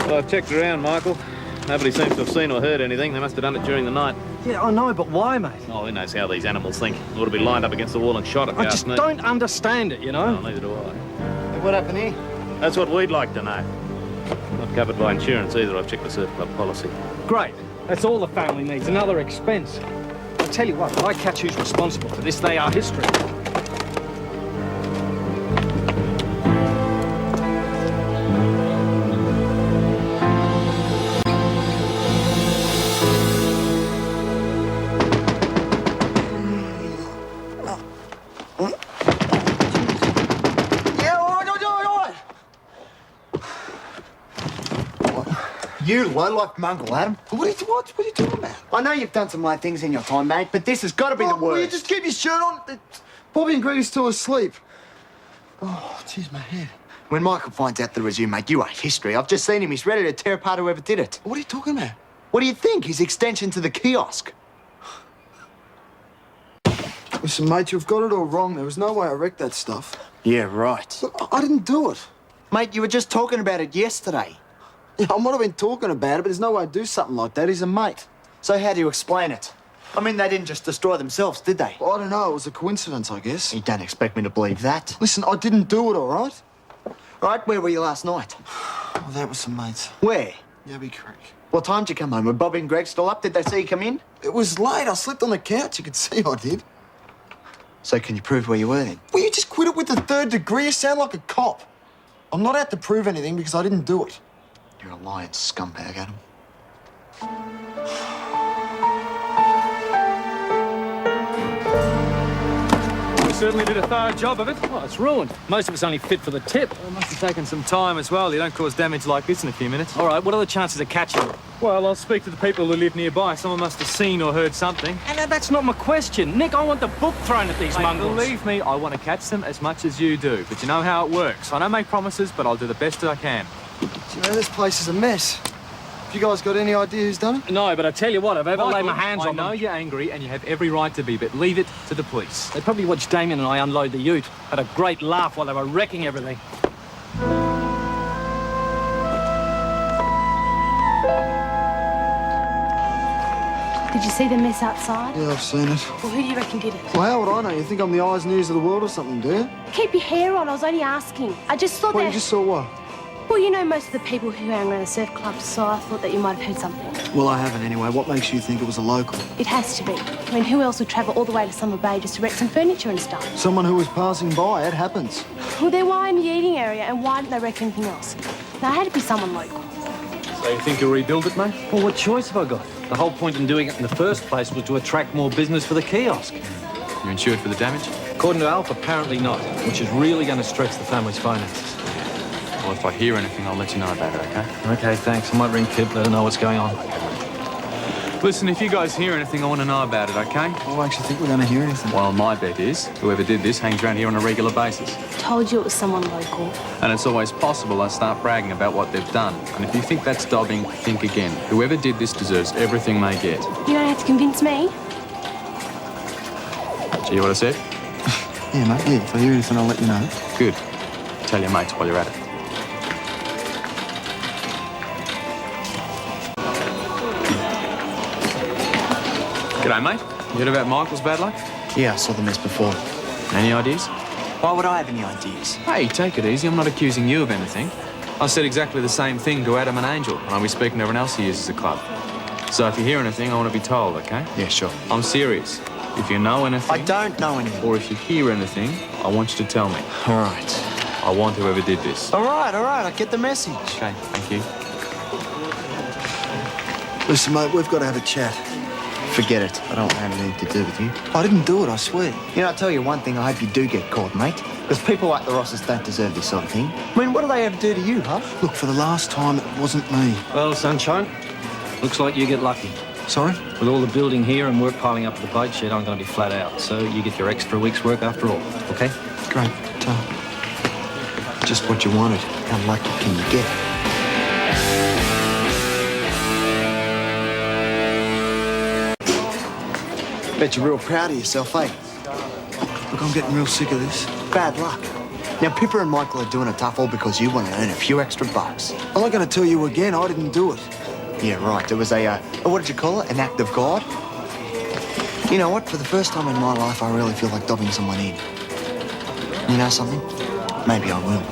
Well, I've checked around, Michael. Nobody seems to have seen or heard anything. They must have done it during the night. Yeah, I know, but why, mate? Oh, who knows how these animals think. They ought to be lined up against the wall and shot if you I ask just me. don't understand it, you know? No, neither do I. Hey, what happened here? That's what we'd like to know. Not covered by insurance either. I've checked the surf club policy. Great. That's all the family needs, another expense. I'll tell you what, if I catch who's responsible for this, they are history. You low-life from Uncle Adam? What are you talking about? I know you've done some light things in your time, mate, but this has got to be the worst. Will you just keep your shirt on? Bobby and Greg are still asleep. Oh, jeez, my head. When Michael finds out that it was you, mate, you are history. I've just seen him. He's ready to tear apart whoever did it. What are you talking about? What do you think? His extension to the kiosk. Listen, mate, you've got it all wrong. There was no way I wrecked that stuff. Yeah, right. Look, I didn't do it. Mate, you were just talking about it yesterday. Yeah, I might have been talking about it, but there's no way I'd do something like that. He's a mate. So how do you explain it? I mean, they didn't just destroy themselves, did they? Well, I don't know. It was a coincidence, I guess. You don't expect me to believe that. Listen, I didn't do it, all right? Right, where were you last night? Well, that was some mates. Where? Yabby Creek. What time did you come home? Were Bobby and Greg still up? Did they see you come in? It was late. I slept on the couch. You could see I did. So can you prove where you were then? Will you just quit it with the third degree? You sound like a cop. I'm not out to prove anything because I didn't do it. You're a lying scumbag, Adam. We certainly did a thorough job of it. Oh, it's ruined. Most of it's only fit for the tip. It must have taken some time as well. You don't cause damage like this in a few minutes. All right, what are the chances of catching it? Well, I'll speak to the people who live nearby. Someone must have seen or heard something. And that's not my question. Nick, I want the book thrown at these Mate, mongrels. believe me, I want to catch them as much as you do. But you know how it works. I don't make promises, but I'll do the best I can. Do you know, this place is a mess. Have you guys got any idea who's done it? No, but I tell you what, if I ever lay my hands I on them... know you're angry and you have every right to be, but leave it to the police. They probably watched Damien and I unload the ute. Had a great laugh while they were wrecking everything. Did you see the mess outside? Yeah, I've seen it. Well, who do you reckon did it? Well, how would I know? You think I'm the eyes and ears of the world or something, do you? Keep your hair on. I was only asking. I just thought Well, that... you just saw what? Well, you know most of the people who hang around the surf clubs, so I thought that you might have heard something. Well, I haven't anyway. What makes you think it was a local? It has to be. I mean, who else would travel all the way to Summer Bay just to wreck some furniture and stuff? Someone who was passing by. It happens. Well, they were in the eating area, and why didn't they wreck anything else? Now, it had to be someone local. So you think you'll rebuild it, mate? Well, what choice have I got? The whole point in doing it in the first place was to attract more business for the kiosk. You insured for the damage? According to Alf, apparently not, which is really going to stretch the family's finances. Well, if I hear anything, I'll let you know about it, okay? Okay, thanks. I might ring Pip, let her know what's going on. Listen, if you guys hear anything, I want to know about it, okay? What makes you think we're going to hear anything? Well, my bet is whoever did this hangs around here on a regular basis. Told you it was someone local. And it's always possible I start bragging about what they've done. And if you think that's dobbing, think again. Whoever did this deserves everything they get. You don't have to convince me. Do you hear what I said? Yeah, mate. Yeah, if I hear anything, I'll let you know. Good. Tell your mates while you're at it. G'day, mate. You heard about Michael's bad luck? Yeah, I saw the mess before. Any ideas? Why would I have any ideas? Hey, take it easy. I'm not accusing you of anything. I said exactly the same thing to Adam and Angel, and I'll be speaking to everyone else he uses the club. So if you hear anything, I want to be told, okay? Yeah, sure. I'm serious. If you know anything... I don't know anything. Or if you hear anything, I want you to tell me. All right. I want whoever did this. All right. I get the message. Okay, thank you. Listen, mate, we've got to have a chat. Forget it. I don't have anything to do with you. I didn't do it, I swear. You know, I'll tell you one thing. I hope you do get caught, mate. Because people like the Rosses don't deserve this sort of thing. I mean, what do they ever do to you, huh? Look, for the last time, it wasn't me. Well, sunshine, looks like you get lucky. Sorry? With all the building here and work piling up at the boat shed, I'm going to be flat out. So you get your extra week's work after all, okay? Great. Just what you wanted. How lucky can you get? Bet you're real proud of yourself, eh? Look, I'm getting real sick of this. Bad luck. Now, Pippa and Michael are doing a tough all because you want to earn a few extra bucks. I'm not going to tell you again, I didn't do it. Yeah, right. It was what did you call it? An act of God? You know what? For the first time in my life, I really feel like dobbing someone in. You know something? Maybe I will.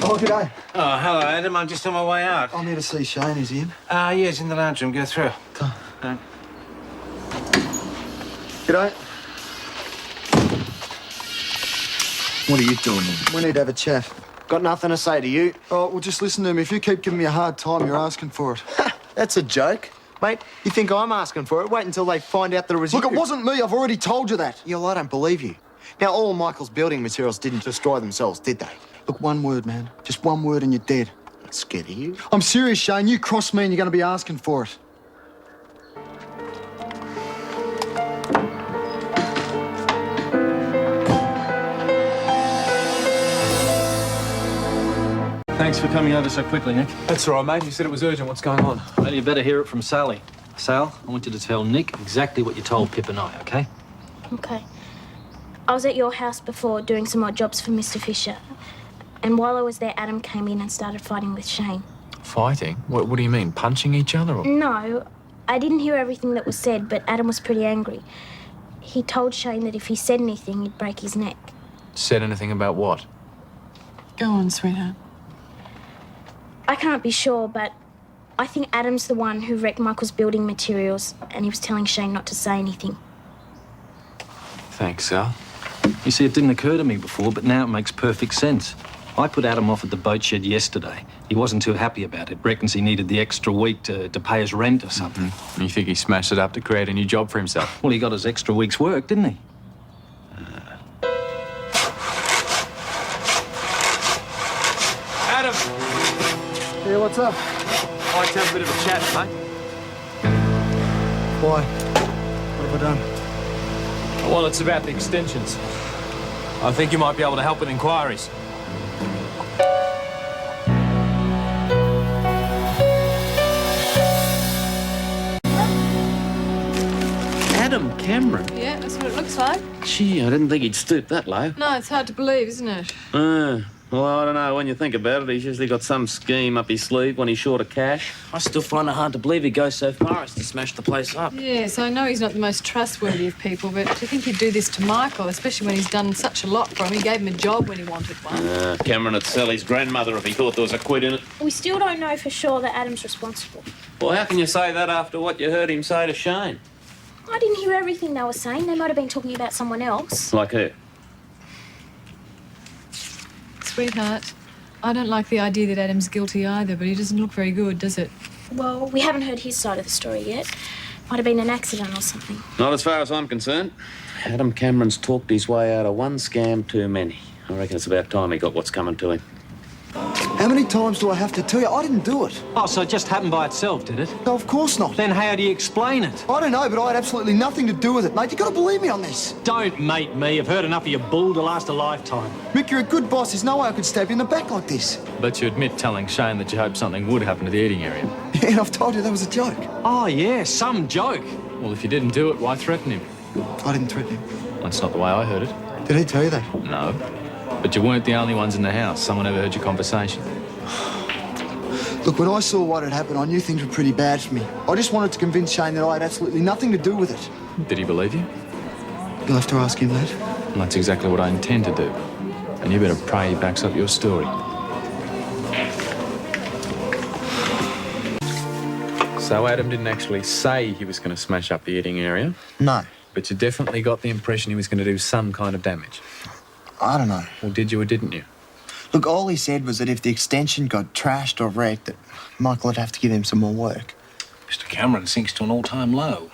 Oh, g'day. Oh, hello, Adam. I'm just on my way out. I'm here to see Shane, is he in? Yeah, he's in the lounge room. Go through. Come. Right. G'day. What are you doing here? We need to have a chat. Got nothing to say to you. Oh, well, just listen to me. If you keep giving me a hard time, you're asking for it. That's a joke. Mate, you think I'm asking for it? Wait until they find out that it was Look, you. it wasn't me. I've already told you that. Yeah, well, I don't believe you. Now, all Michael's building materials didn't destroy themselves, did they? Look, one word, man. Just one word and you're dead. I'm scared of you. I'm serious, Shane. You cross me and you're going to be asking for it. Thanks for coming over so quickly, Nick. That's all right, mate. You said it was urgent. What's going on? Well, you better hear it from Sally. Sal, I want you to tell Nick exactly what you told Pip and I, OK? Okay. I was at your house before doing some odd jobs for Mr. Fisher. And while I was there, Adam came in and started fighting with Shane. Fighting? What do you mean? Punching each other? Or... No, I didn't hear everything that was said, but Adam was pretty angry. He told Shane that if he said anything, he'd break his neck. Said anything about what? Go on, sweetheart. I can't be sure, but I think Adam's the one who wrecked Michael's building materials, and he was telling Shane not to say anything. Thanks, Sal. You see, it didn't occur to me before, but now it makes perfect sense. I put Adam off at the boat shed yesterday. He wasn't too happy about it. Reckons he needed the extra week to pay his rent or something. And you think he smashed it up to create a new job for himself? Well, he got his extra week's work, didn't he? Adam! Yeah, what's up? I'd like to have a bit of a chat, mate. Why? What have I done? Well, it's about the extensions. I think you might be able to help with inquiries. Adam Cameron. Yeah, that's what it looks like. Gee, I didn't think he'd stoop that low. No, it's hard to believe, isn't it? Well, I don't know. When you think about it, he's usually got some scheme up his sleeve when he's short of cash. I still find it hard to believe he'd go so far as to smash the place up. Yes, I know he's not the most trustworthy of people, but to think he'd do this to Michael, especially when he's done such a lot for him. He gave him a job when he wanted one. Cameron would sell his grandmother if he thought there was a quid in it. We still don't know for sure that Adam's responsible. Well, how can you say that after what you heard him say to Shane? I didn't hear everything they were saying. They might have been talking about someone else. Like who? Sweetheart, I don't like the idea that Adam's guilty either, but he doesn't look very good, does it? Well, we haven't heard his side of the story yet. Might have been an accident or something. Not as far as I'm concerned. Adam Cameron's talked his way out of one scam too many. I reckon it's about time he got what's coming to him. How many times do I have to tell you? I didn't do it. Oh, so it just happened by itself, did it? No, of course not. Then how do you explain it? I don't know, but I had absolutely nothing to do with it, mate. You got to believe me on this. Don't mate me. I've heard enough of your bull to last a lifetime. Mick, you're a good boss. There's no way I could stab you in the back like this. But you admit telling Shane that you hoped something would happen to the eating area. Yeah, and I've told you that was a joke. Oh, yeah, some joke. Well, if you didn't do it, why threaten him? I didn't threaten him. That's not the way I heard it. Did he tell you that? No. But you weren't the only ones in the house. Someone overheard your conversation. Look, when I saw what had happened, I knew things were pretty bad for me. I just wanted to convince Shane that I had absolutely nothing to do with it. Did he believe you? You'll have to ask him that. Well, that's exactly what I intend to do. And you better pray he backs up your story. So Adam didn't actually say he was going to smash up the eating area, No, but you definitely got the impression he was going to do some kind of damage. I don't know. Or did you or didn't you? Look, all he said was that if the extension got trashed or wrecked, that Michael would have to give him some more work. Mr. Cameron sinks to an all-time low.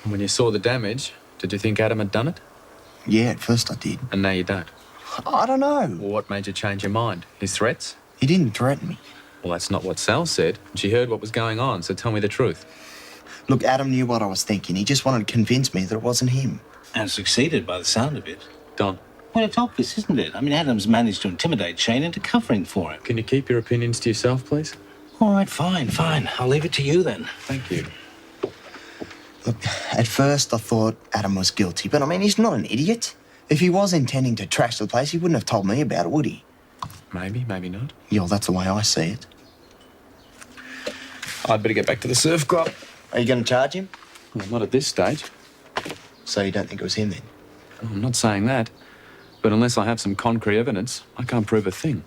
And when you saw the damage, did you think Adam had done it? Yeah, at first I did. And now you don't? I don't know. Well, what made you change your mind? His threats? He didn't threaten me. Well, that's not what Sal said. She heard what was going on, so tell me the truth. Look, Adam knew what I was thinking. He just wanted to convince me that it wasn't him. And succeeded by the sound of it. Don, Well, it's obvious, isn't it? I mean, Adam's managed to intimidate Shane into covering for him. can you keep your opinions to yourself, please? All right, fine. I'll leave it to you then. Thank you. Look, at first I thought Adam was guilty, but I mean, he's not an idiot. If he was intending to trash the place, he wouldn't have told me about it, would he? Maybe, maybe not. Yeah, well, that's the way I see it. I'd better get back to the surf club. Are you going to charge him? Well, not at this stage. So you don't think it was him then? Oh, I'm not saying that. But unless I have some concrete evidence, I can't prove a thing.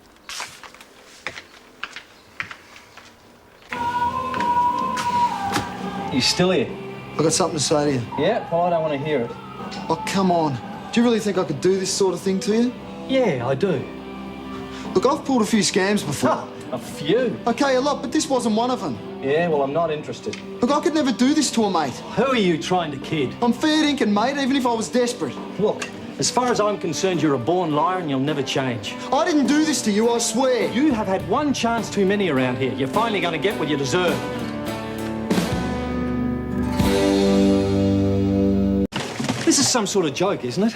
You still here? I got something to say to you. Yeah, well, I don't want to hear it. Oh, come on. Do you really think I could do this sort of thing to you? Yeah, I do. Look, I've pulled a few scams before. Ha, a few? Okay, a lot, but this wasn't one of them. Yeah, well, I'm not interested. Look, I could never do this to a mate. Who are you trying to kid? I'm fair dinkum, mate, even if I was desperate. Look, as far as I'm concerned, you're a born liar and you'll never change. I didn't do this to you, I swear. You have had one chance too many around here. You're finally going to get what you deserve. This is some sort of joke, isn't it?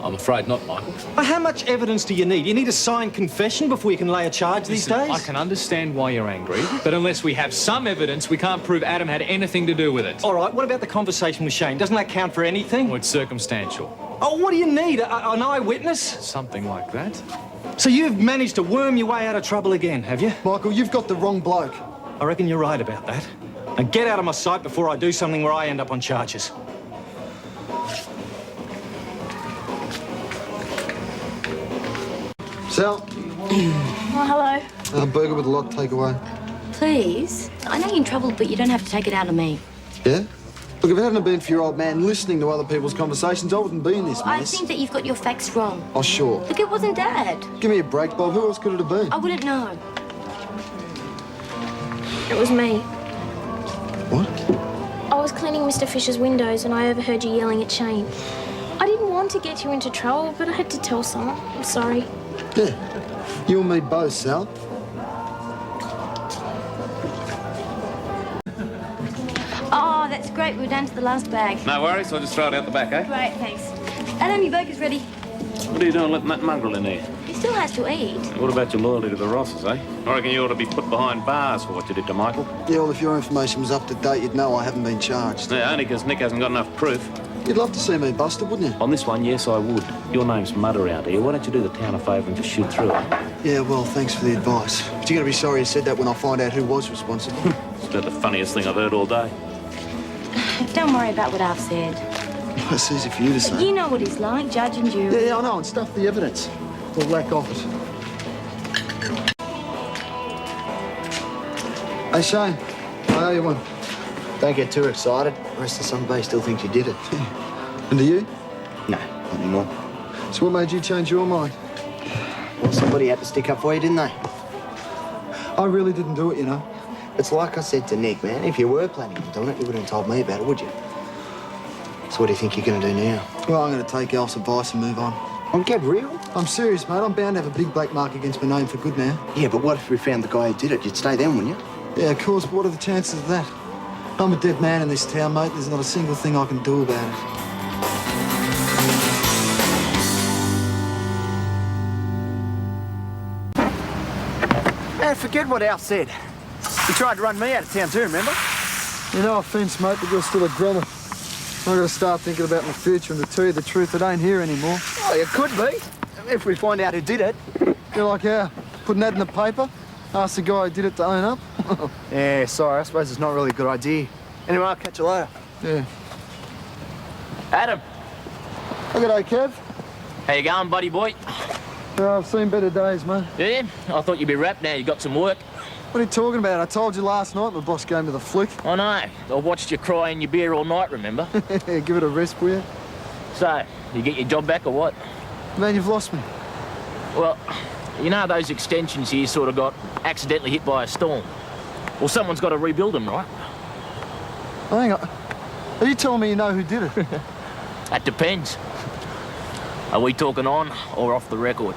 I'm afraid not, Michael. But how much evidence do you need? You need a signed confession before you can lay a charge these days? I can understand why you're angry, but unless we have some evidence, we can't prove Adam had anything to do with it. All right, what about the conversation with Shane? Doesn't that count for anything? Well, it's circumstantial. Oh, what do you need? An eyewitness? Something like that. So you've managed to worm your way out of trouble again, have you? Michael, you've got the wrong bloke. I reckon you're right about that. Now get out of my sight before I do something where I end up on charges. Sal, Oh, hello. burger with a lot takeaway. Please? I know you're in trouble, but you don't have to take it out on me. Yeah? Look, if it hadn't been for your old man listening to other people's conversations, I wouldn't be in this I mess. think that you've got your facts wrong. Oh, sure. Look, it wasn't Dad. Give me a break, Bob. Who else could it have been? I wouldn't know. It was me. What? I was cleaning Mr. Fisher's windows and I overheard you yelling at Shane. I didn't want to get you into trouble, but I had to tell someone. I'm sorry. Yeah. You and me both, Sal. Oh, that's great. We're down to the last bag. No worries, I'll just throw it out the back, eh? Great, thanks. Adam, your burger's ready. What are you doing letting that mongrel in there? He still has to eat. What about your loyalty to the Rosses, eh? I reckon you ought to be put behind bars for what you did to Michael. Yeah, well, if your information was up to date, you'd know I haven't been charged. Yeah, only because Nick hasn't got enough proof. You'd love to see me busted, wouldn't you? On this one, yes, I would. Your name's mud around here. Why don't you do the town a favour and just shoot through it? Yeah, well, thanks for the advice. But you're going to be sorry you said that when I find out who was responsible. It's about the funniest thing I've heard all day. Don't worry about what I've said. It's easy for you to say. You know what he's like, judge and jury. Yeah, I know, and stuff the evidence. We'll lack off it. Hey, Shane, I owe you one. Don't get too excited. The rest of Sunday still thinks you did it. And do you? No, not anymore. So what made you change your mind? Well, somebody had to stick up for you, didn't they? I really didn't do it, you know. It's like I said to Nick, man. If you were planning on doing it, you wouldn't have told me about it, would you? So what do you think you're going to do now? Well, I'm going to take Alf's advice and move on. Well, get real. I'm serious, mate. I'm bound to have a big black mark against my name for good now. Yeah, but what if we found the guy who did it? You'd stay then, wouldn't you? Yeah, of course, but what are the chances of that? I'm a dead man in this town, mate. There's not a single thing I can do about it. Hey, forget what Al said. He tried to run me out of town too, remember? No offence, mate, but you're still a grummer. I've got to start thinking about my future, and to tell you the truth, it ain't here anymore. Oh, it could be. If we find out who did it. You're like, how? Putting that in the paper? Ask the guy who did it to own up? Yeah, sorry, I suppose it's not really a good idea. Anyway, I'll catch you later. Yeah. Adam, G'day, Kev. how you going, buddy boy? I've seen better days, mate. Yeah, I thought you'd be wrapped now. You got some work. What are you talking about? I told you last night my boss gave me the flick. I know. I watched you cry in your beer all night, remember? Give it a rest, will you? So, you get your job back or what? Man, you've lost me. Well, you know those extensions here sort of got accidentally hit by a storm? Well, someone's got to rebuild them, right? Hang on. Are you telling me you know who did it? That depends. Are we talking on or off the record?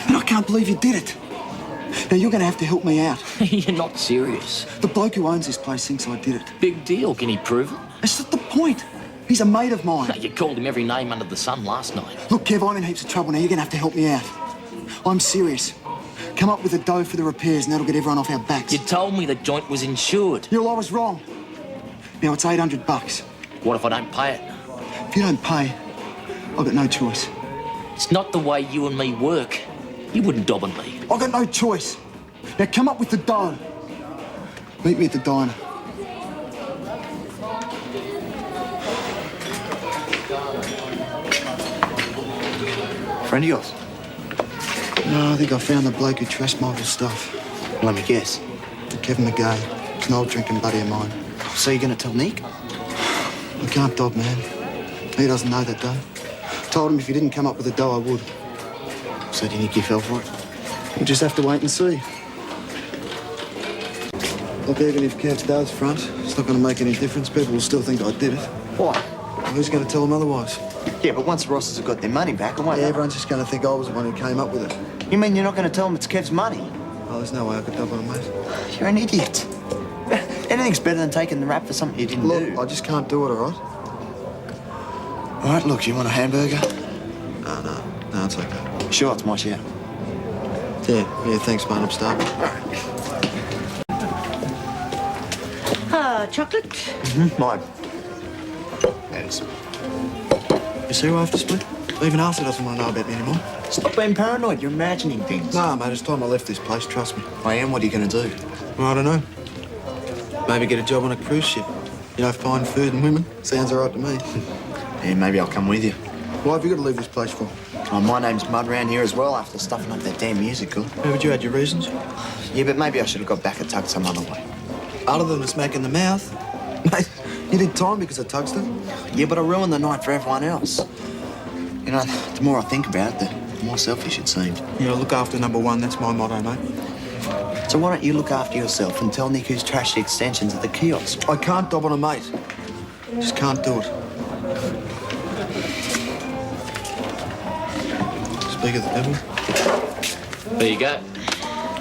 And I can't believe you did it. Now, you're going to have to help me out. You're not serious. The bloke who owns this place thinks I did it. Big deal. Can he prove it? That's not the point. He's a mate of mine. You called him every name under the sun last night. Look, Kev, I'm in heaps of trouble now. You're going to have to help me out. I'm serious. Come up with the dough for the repairs and that'll get everyone off our backs. You told me the joint was insured. I was wrong. Now it's $800. What if I don't pay it? If you don't pay, I've got no choice. It's not the way you and me work. You wouldn't dob on me. I've got no choice. Now come up with the dough. Meet me at the diner. Friend of yours? No, I think I found the bloke who trashed Michael's stuff. Let me guess. Kevin McGay. He's an old drinking buddy of mine. So you're going to tell Nick? I can't dob, man. He doesn't know that dough. Told him if he didn't come up with the dough, I would. So do you think you fell for it? We'll just have to wait and see. Look, even if Kev does front, it's not going to make any difference. People will still think I did it. Why? Well, who's going to tell them otherwise? Yeah, but once the Rosses have got their money back, it won't Yeah, matter. everyone's just going to think I was the one who came up with it. You mean you're not going to tell them it's Kev's money? Oh, there's no way I could dob on him, mate. You're an idiot. Anything's better than taking the rap for something you didn't Look, do. I just can't do it, all right? All right, look, you want a hamburger? No, it's okay. Sure, it's my share. Yeah, thanks, mate. I'm starving. Chocolate? Mine. Thanks. You see why I have to split? Even Arthur doesn't want to know about me anymore. Stop being paranoid. You're imagining things. Nah, mate, it's time I left this place, trust me. I am. What are you going to do? Well, I don't know. Maybe get a job on a cruise ship. You know, fine food and women. Sounds all right to me. Yeah, maybe I'll come with you. Why have you got to leave this place for? Oh, my name's Mud around here as well after stuffing up that damn musical. Haven't you had your reasons? Yeah, but maybe I should have got back at Tug some other way. Other than a smack in the mouth. Mate, you did time because of Tugster. Yeah, but I ruined the night for everyone else. You know, the more I think about it, the more selfish it seems. Yeah, look after number one. That's my motto, mate. So why don't you look after yourself and tell Nick who's trashed the extensions at the kiosk? I can't dob on a mate. Just can't do it. Speak of the devil. There you go.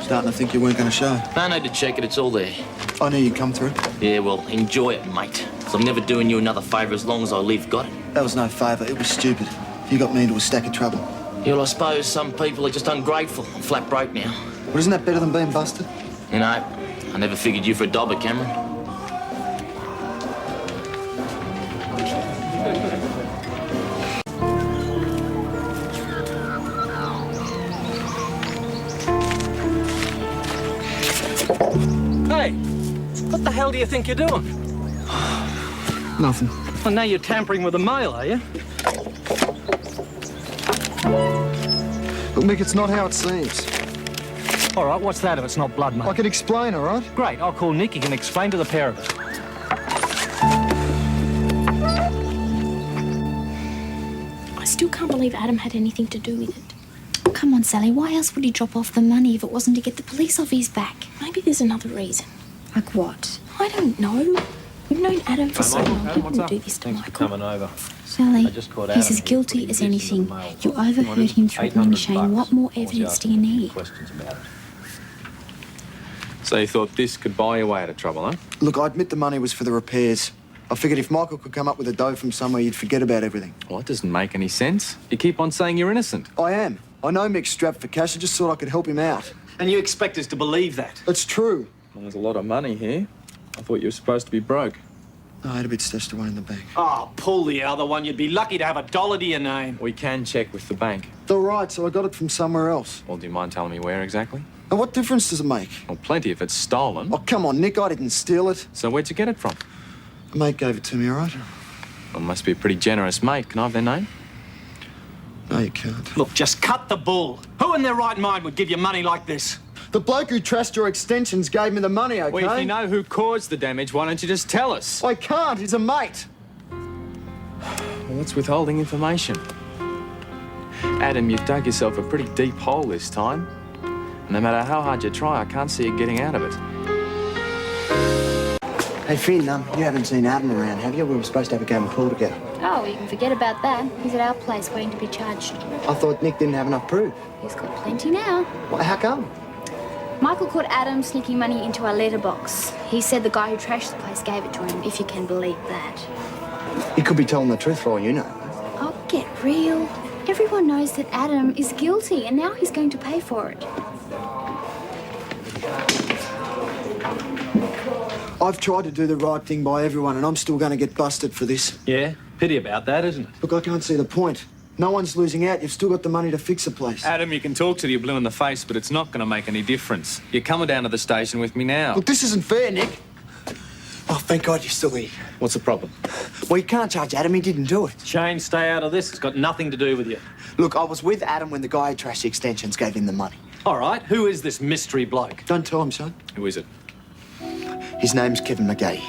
Starting to think you weren't going to show. No need to check it, it's all there. I knew you'd come through. Yeah, well, enjoy it, mate. 'Cause I'm never doing you another favour as long as I live, got it? That was no favour. It was stupid. You got me into a stack of trouble. Yeah, well, I suppose some people are just ungrateful. I'm flat broke now. But isn't that better than being busted? You know, I never figured you for a dobber, Cameron. Hey, what the hell do you think you're doing? Nothing. Well, now you're tampering with the mail, are you? Look, Mick, it's not how it seems. All right, what's that if it's not blood, mate? I can explain, all right? Great, I'll call Nick. He can explain to the pair of us. I still can't believe Adam had anything to do with it. Oh, come on, Sally. Why else would he drop off the money if it wasn't to get the police off his back? Maybe there's another reason. Like what? I don't know. We've known Adam for so long. He what's wouldn't up? do this to Thanks for Michael. coming over. Sally, I just caught he's Adam as here guilty putting as bits in the anything. mail. You overheard him threatening Shane. What more evidence do you need? Questions about it. So you thought this could buy your way out of trouble, huh? Look, I admit the money was for the repairs. I figured if Michael could come up with a dough from somewhere, you'd forget about everything. Well, it doesn't make any sense. You keep on saying you're innocent. I am. I know Mick's strapped for cash. I just thought I could help him out. And you expect us to believe that? It's true. Well, there's a lot of money here. I thought you were supposed to be broke. I had a bit stashed away in the bank. Oh, pull the other one. You'd be lucky to have $1 to your name. We can check with the bank. It's all right, so I got it from somewhere else. Well, do you mind telling me where exactly? And what difference does it make? Well, plenty if it's stolen. Oh, come on, Nick, I didn't steal it. So where'd you get it from? A mate gave it to me, all right? Well, must be a pretty generous mate. Can I have their name? No, you can't. Look, just cut the bull. Who in their right mind would give you money like this? The bloke who trashed your extensions gave me the money, okay? Well, if you know who caused the damage, why don't you just tell us? I can't. He's a mate. Well, what's withholding information? Adam, you've dug yourself a pretty deep hole this time. No matter how hard you try, I can't see you getting out of it. Hey, Finn, you haven't seen Adam around, have you? We were supposed to have a game of pool together. Oh, you can forget about that. He's at our place waiting to be charged. I thought Nick didn't have enough proof. He's got plenty now. Well, how come? Michael caught Adam sneaking money into our letterbox. He said the guy who trashed the place gave it to him, if you can believe that. He could be telling the truth for all you know. Oh, get real. Everyone knows that Adam is guilty, and now he's going to pay for it. I've tried to do the right thing by everyone, and I'm still going to get busted for this. Yeah, pity about that, isn't it? Look, I can't see the point. No one's losing out. You've still got the money to fix the place. Adam, you can talk till you're blue in the face, but it's not going to make any difference. You're coming down to the station with me now. Look, this isn't fair, Nick. Oh, thank God you're still here. What's the problem? Well, you can't charge Adam. He didn't do it. Shane, stay out of this. It's got nothing to do with you. Look, I was with Adam when the guy who trashed the extensions gave him the money. All right, who is this mystery bloke? Don't tell him, son. Who is it? His name's Kevin McGee.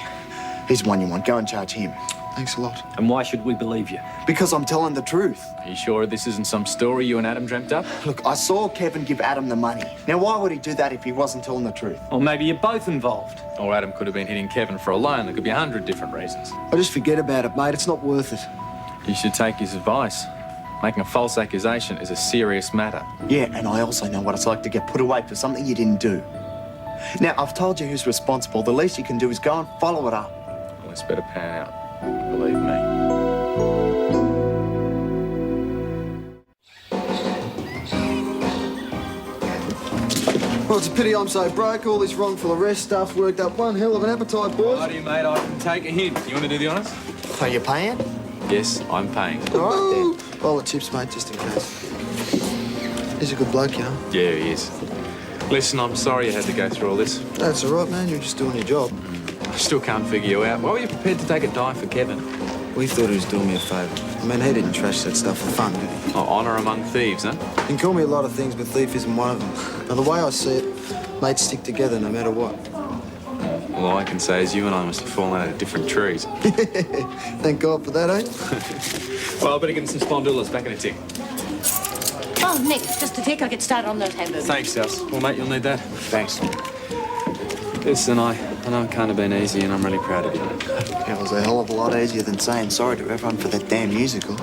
He's the one you want. Go and charge him. Thanks a lot. And why should we believe you? Because I'm telling the truth. Are you sure this isn't some story you and Adam dreamt up? Look, I saw Kevin give Adam the money. Now, why would he do that if he wasn't telling the truth? Or maybe you're both involved. Or Adam could have been hitting Kevin for a loan. There could be 100 different reasons. I just forget about it, mate. It's not worth it. You should take his advice. Making a false accusation is a serious matter. Yeah, and I also know what it's like to get put away for something you didn't do. Now, I've told you who's responsible. The least you can do is go and follow it up. Well, it's better pan out. Believe me. Well, it's a pity I'm so broke. All this wrongful arrest stuff worked up one hell of an appetite, boys. Righty, mate, I can take a hint. You want to do the honours? Are you paying? Yes, I'm paying. All right, then. Roll the chips, mate, just in case. He's a good bloke, you know. Yeah, he is. Listen, I'm sorry you had to go through all this. That's all right, man. You're just doing your job. I still can't figure you out. Why were you prepared to take a dive for Kevin? We thought he was doing me a favour. I mean, he didn't trash that stuff for fun, did he? Oh, honour among thieves, huh? You can call me a lot of things, but thief isn't one of them. Now, the way I see it, mates stick together no matter what. All I can say is you and I must have fallen out of different trees. Thank God for that, eh? Well, I better get some spondulas back in a tick. Oh, Nick, just a tick. I'll get started on those hamburgers. Thanks, Gus. Well, mate, you'll need that. Thanks. Listen, I know it can't have been easy, and I'm really proud of you. It was a hell of a lot easier than saying sorry to everyone for that damn musical.